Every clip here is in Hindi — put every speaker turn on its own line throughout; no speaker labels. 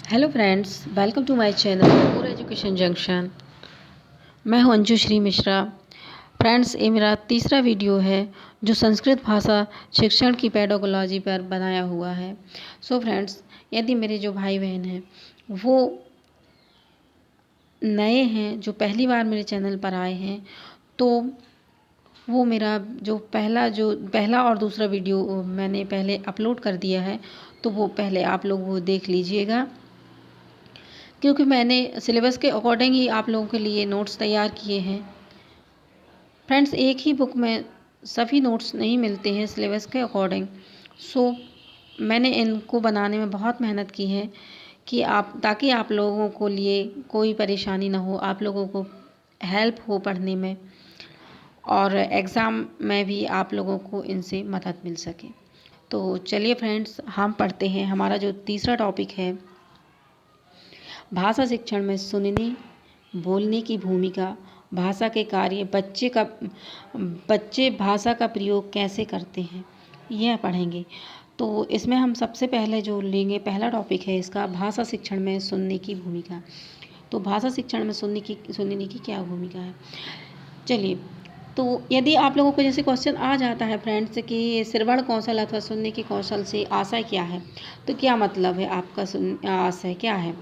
Hello friends, welcome to my channel पूरा एजुकेशन जंक्शन। मैं हूं अंजू श्री मिश्रा। फ्रेंड्स, ये मेरा तीसरा वीडियो है जो संस्कृत भाषा शिक्षण की पेडागोलॉजी पर बनाया हुआ है। सो फ्रेंड्स, यदि मेरे जो भाई बहन हैं वो नए हैं, जो पहली बार मेरे चैनल पर आए हैं, तो वो मेरा जो पहला और दूसरा वीडियो मैंने पहले अपलोड कर दिया है, तो वो पहले आप लोग वो देख लीजिएगा, क्योंकि मैंने सिलेबस के अकॉर्डिंग ही आप लोगों के लिए नोट्स तैयार किए हैं। फ्रेंड्स, एक ही बुक में सभी नोट्स नहीं मिलते हैं सिलेबस के अकॉर्डिंग। सो मैंने इनको बनाने में बहुत मेहनत की है कि ताकि आप लोगों को लिए कोई परेशानी ना हो, आप लोगों को हेल्प हो पढ़ने में, और एग्ज़ाम में भी आप लोगों को इनसे मदद मिल सके। तो चलिए फ्रेंड्स, हम पढ़ते हैं। हमारा जो तीसरा टॉपिक है, भाषा शिक्षण में सुनने बोलने की भूमिका, भाषा के कार्य, बच्चे भाषा का प्रयोग कैसे करते हैं, यह पढ़ेंगे। तो इसमें हम सबसे पहले जो लेंगे, पहला टॉपिक है इसका, भाषा शिक्षण में सुनने की भूमिका। तो भाषा शिक्षण में सुनने की क्या भूमिका है। चलिए, तो यदि आप लोगों को जैसे क्वेश्चन आ जाता है फ्रेंड्स कि श्रवण कौशल अथवा सुनने के कौशल से आशय क्या है, तो क्या मतलब है आपका, आशय क्या है।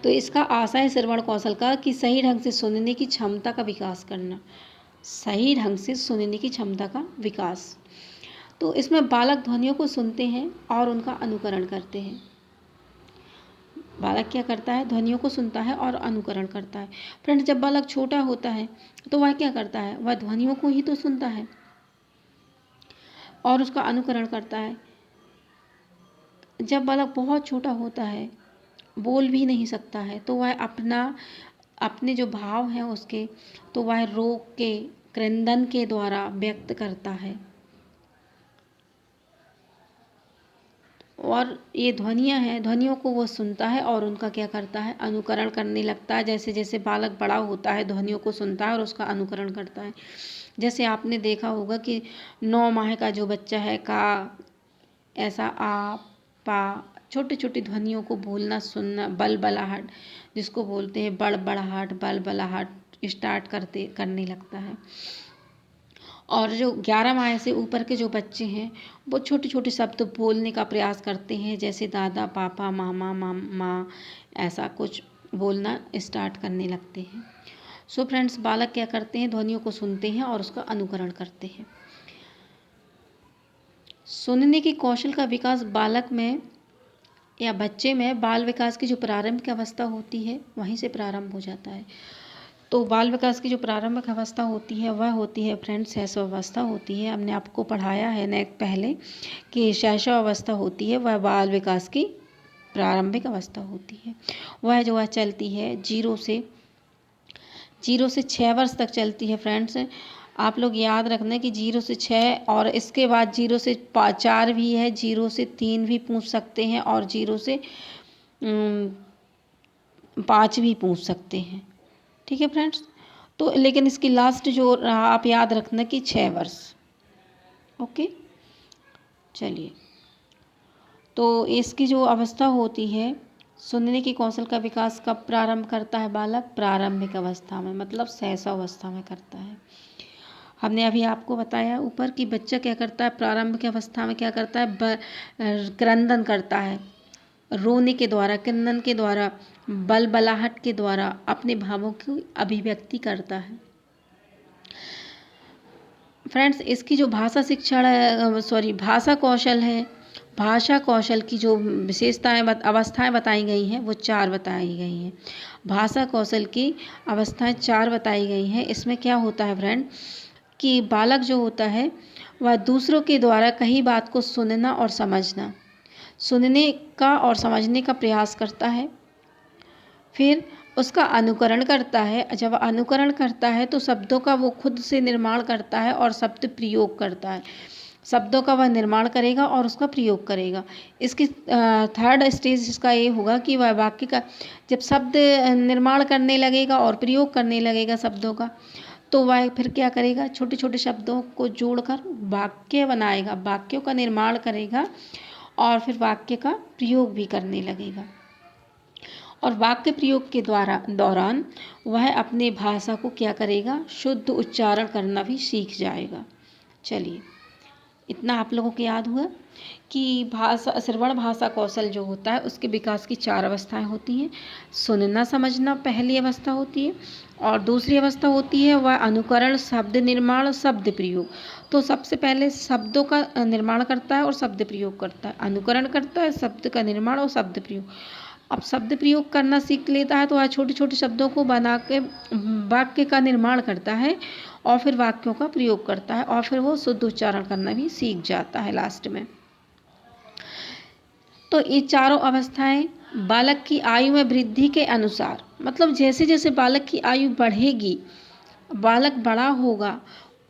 तो इसका आशय श्रवण कौशल का कि सही ढंग से सुनने की क्षमता का विकास करना, सही ढंग से सुनने की क्षमता का विकास। तो इसमें बालक ध्वनियों को सुनते हैं और उनका अनुकरण करते हैं। बालक क्या करता है, ध्वनियों को सुनता है और अनुकरण करता है। फ्रेंड्स, जब बालक छोटा होता है तो वह क्या करता है, वह ध्वनियों को ही तो सुनता है और उसका अनुकरण करता है। जब बालक बहुत छोटा होता है, बोल भी नहीं सकता है, तो वह अपने जो भाव हैं उसके, तो वह रोक के, क्रंदन के द्वारा व्यक्त करता है। और ये ध्वनियाँ हैं, ध्वनियों को वो सुनता है और उनका क्या करता है, अनुकरण करने लगता है। जैसे जैसे बालक बड़ा होता है, ध्वनियों को सुनता है और उसका अनुकरण करता है। जैसे आपने देखा होगा कि 9 माह का जो बच्चा है, का, ऐसा, आ, पा, छोटी छोटी ध्वनियों को बोलना, सुनना, बलबलाहट जिसको बोलते हैं, बड़बड़ाहट, बलबलाहट स्टार्ट करने लगता है। और जो 11 माह से ऊपर के जो बच्चे हैं, वो छोटे छोटे शब्द बोलने का प्रयास करते हैं, जैसे दादा, पापा, मामा, माँ, ऐसा कुछ बोलना स्टार्ट करने लगते हैं। सो फ्रेंड्स, बालक क्या करते हैं, ध्वनियों को सुनते हैं और उसका अनुकरण करते हैं। सुनने की कौशल का विकास बालक में या बच्चे में बाल विकास की जो प्रारंभिक अवस्था होती है, वहीं से प्रारंभ हो जाता है। तो बाल विकास की जो प्रारंभिक अवस्था होती है, वह होती है फ्रेंड्स शैशव अवस्था होती है। हमने आपको पढ़ाया है न पहले कि शैशव अवस्था होती है, वह बाल विकास की प्रारंभिक अवस्था होती है। वह जो है चलती है 0 से 6 वर्ष तक चलती है। फ्रेंड्स, आप लोग याद रखना कि 0 से 6, और इसके बाद 0 से 4 भी है, 0 से 3 भी पूछ सकते हैं, और 0 से 5 भी पूछ सकते हैं। ठीक है फ्रेंड्स। तो लेकिन इसकी लास्ट जो आप याद रखना कि 6 वर्ष। ओके, चलिए। तो इसकी जो अवस्था होती है, सुनने की कौशल का विकास कब प्रारंभ करता है बालक, प्रारंभिक अवस्था में, मतलब शैशव अवस्था में करता है। हमने अभी आपको बताया ऊपर कि बच्चा क्या करता है, प्रारंभिक अवस्था में क्या करता है, क्रंदन करता है, रोने के द्वारा, क्रंदन के द्वारा, बलबलाहट के द्वारा अपने भावों की अभिव्यक्ति करता है। फ्रेंड्स, इसकी जो भाषा शिक्षण है, भाषा कौशल है, भाषा कौशल की जो विशेषताएं, अवस्थाएं बताई गई हैं, वो 4 बताई गई हैं। भाषा कौशल की अवस्थाएं 4 बताई गई हैं। इसमें क्या होता है फ्रेंड कि बालक जो होता है, वह दूसरों के द्वारा कही बात को सुनने का और समझने का प्रयास करता है। फिर उसका अनुकरण करता है। जब अनुकरण करता है तो शब्दों का वो खुद से निर्माण करता है और शब्द प्रयोग करता है। शब्दों का वह निर्माण करेगा और उसका प्रयोग करेगा। इसकी थर्ड स्टेज इसका ये होगा कि वह वाक्य का, जब शब्द निर्माण करने लगेगा और प्रयोग करने लगेगा शब्दों का, तो वह फिर क्या करेगा, छोटे छोटे शब्दों को जोड़कर वाक्य बनाएगा, वाक्यों का निर्माण करेगा और फिर वाक्य का प्रयोग भी करने लगेगा। और वाक्य प्रयोग के दौरान वह अपने भाषा को क्या करेगा, शुद्ध उच्चारण करना भी सीख जाएगा। चलिए, इतना आप लोगों को याद हुआ कि श्रवण भाषा कौशल जो होता है उसके विकास की 4 अवस्थाएं होती हैं। सुनना समझना पहली अवस्था होती है, और दूसरी अवस्था होती है वह अनुकरण, शब्द निर्माण, शब्द प्रयोग। तो सबसे पहले शब्दों का निर्माण करता है और शब्द प्रयोग करता है, अनुकरण करता है, शब्द का निर्माण और शब्द प्रयोग। अब शब्द प्रयोग करना सीख लेता है तो वह छोटे छोटे शब्दों को बना के वाक्य का निर्माण करता है और फिर वाक्यों का प्रयोग करता है, और फिर वो शुद्ध उच्चारण करना भी सीख जाता है लास्ट में। तो ये चारों अवस्थाएं बालक की आयु में वृद्धि के अनुसार, मतलब जैसे जैसे बालक की आयु बढ़ेगी, बालक बड़ा होगा,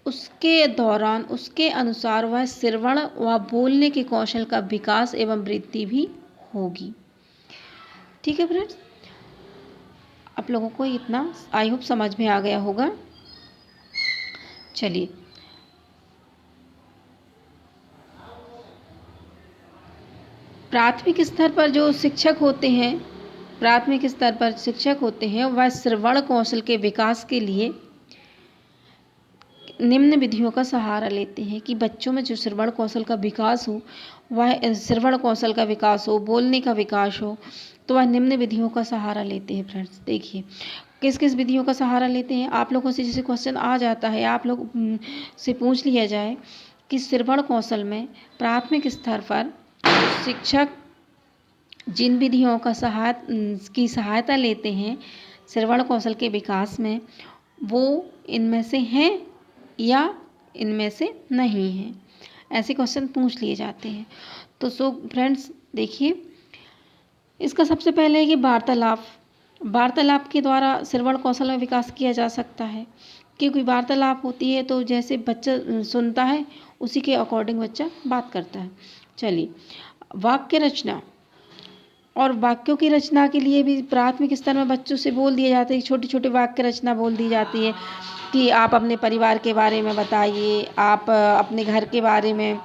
उसके दौरान उसके अनुसार वह श्रवण व बोलने के कौशल का विकास एवं वृद्धि भी होगी। ठीक है फ्रेंड्स, आप लोगों को इतना आई होप समझ में आ गया होगा। चलिए, प्राथमिक स्तर पर जो शिक्षक होते हैं, प्राथमिक स्तर पर शिक्षक होते हैं वह श्रवण कौशल के विकास के लिए निम्न विधियों का सहारा लेते हैं कि बच्चों में जो श्रवण कौशल का विकास हो, वह श्रवण कौशल का विकास हो, बोलने का विकास हो, तो वह निम्न विधियों का सहारा लेते हैं। फ्रेंड्स देखिए, किस किस विधियों का सहारा लेते हैं। आप लोगों से जैसे क्वेश्चन आ जाता है, आप लोग से पूछ लिया जाए कि श्रवण कौशल में प्राथमिक स्तर पर शिक्षक जिन विधियों का सहायता लेते हैं श्रवण कौशल के विकास में, वो इनमें से हैं या इनमें से नहीं हैं, ऐसे क्वेश्चन पूछ लिए जाते हैं। तो सो फ्रेंड्स देखिए, इसका सबसे पहले है कि वार्तालाप के द्वारा श्रवण कौशल में विकास किया जा सकता है, क्योंकि वार्तालाप होती है तो जैसे बच्चा सुनता है उसी के अकॉर्डिंग बच्चा बात करता है। चलिए, वाक्य रचना और वाक्यों की रचना के लिए भी प्राथमिक स्तर में बच्चों से बोल दिए जाते हैं, छोटी छोटी वाक्य रचना बोल दी जाती है कि आप अपने परिवार के बारे में बताइए, आप अपने घर के बारे में,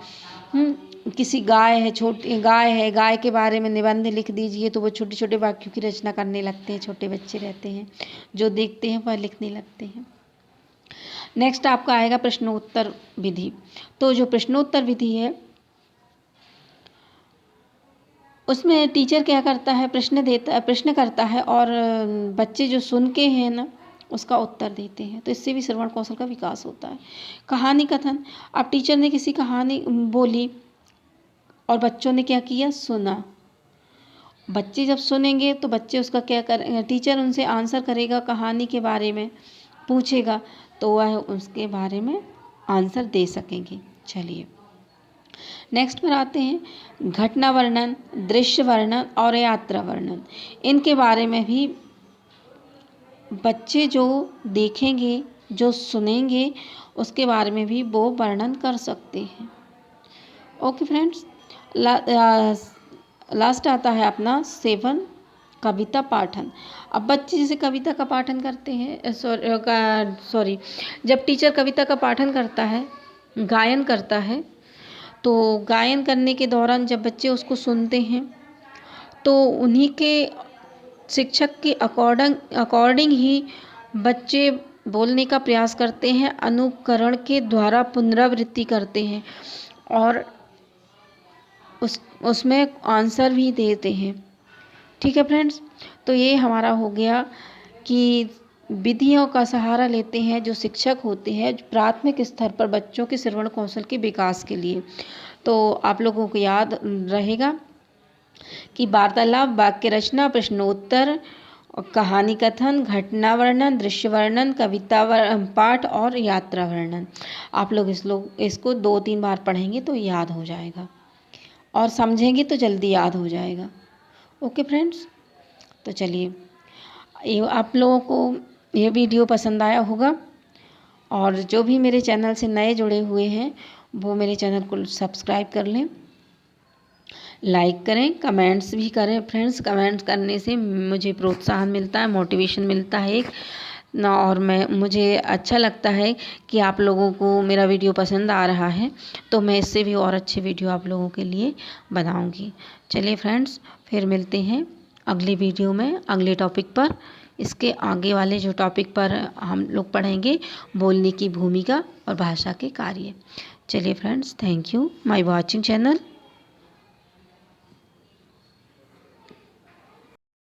किसी गाय है, छोटी गाय है, गाय के बारे में निबंध लिख दीजिए, तो वो छोटे छोटे वाक्यों की रचना करने लगते हैं। छोटे बच्चे रहते हैं जो देखते हैं वह लिखने लगते हैं। नेक्स्ट आपका आएगा प्रश्नोत्तर विधि। तो जो प्रश्नोत्तर विधि है उसमें टीचर क्या करता है, प्रश्न करता है और बच्चे जो सुन के हैं ना उसका उत्तर देते हैं, तो इससे भी श्रवण कौशल का विकास होता है। कहानी कथन, अब टीचर ने किसी कहानी बोली और बच्चों ने क्या किया, सुना। बच्चे जब सुनेंगे तो बच्चे उसका क्या करेंगे, टीचर उनसे आंसर करेगा, कहानी के बारे में पूछेगा तो वह उसके बारे में आंसर दे सकेंगे। चलिए, नेक्स्ट पर आते हैं घटना वर्णन, दृश्य वर्णन और यात्रा वर्णन। इनके बारे में भी बच्चे जो देखेंगे, जो सुनेंगे, उसके बारे में भी वो वर्णन कर सकते हैं। ओके फ्रेंड्स, लास्ट आता है अपना 7 कविता पाठन। अब बच्चे जैसे कविता का पाठन करते हैं, सॉरी जब टीचर कविता का पाठन करता है, गायन करता है, तो गायन करने के दौरान जब बच्चे उसको सुनते हैं तो उन्हीं के शिक्षक के अकॉर्डिंग ही बच्चे बोलने का प्रयास करते हैं, अनुकरण के द्वारा पुनरावृत्ति करते हैं और उसमें आंसर भी देते हैं। ठीक है फ्रेंड्स, तो ये हमारा हो गया कि विधियों का सहारा लेते हैं जो शिक्षक होते हैं प्राथमिक स्तर पर बच्चों के श्रवण कौशल के विकास के लिए। तो आप लोगों को याद रहेगा कि वार्तालाप, वाक्य रचना, प्रश्नोत्तर, कहानी कथन, घटना वर्णन, दृश्य वर्णन, कविता पाठ और यात्रा वर्णन। आप लोग इसको 2-3 बार पढ़ेंगे तो याद हो जाएगा और समझेंगे तो जल्दी याद हो जाएगा। ओके फ्रेंड्स, तो चलिए, आप लोगों को ये वीडियो पसंद आया होगा और जो भी मेरे चैनल से नए जुड़े हुए हैं वो मेरे चैनल को सब्सक्राइब कर लें, लाइक करें, कमेंट्स भी करें फ्रेंड्स। कमेंट्स करने से मुझे प्रोत्साहन मिलता है, मोटिवेशन मिलता है एक, ना, और मुझे अच्छा लगता है कि आप लोगों को मेरा वीडियो पसंद आ रहा है, तो मैं इससे भी और अच्छे वीडियो आप लोगों के लिए बनाऊंगी। चलिए फ्रेंड्स, फिर मिलते हैं अगली वीडियो में अगले टॉपिक पर। इसके आगे वाले जो टॉपिक पर हम लोग पढ़ेंगे, बोलने की भूमिका और भाषा के कार्य। चलिए friends, thank you my watching channel.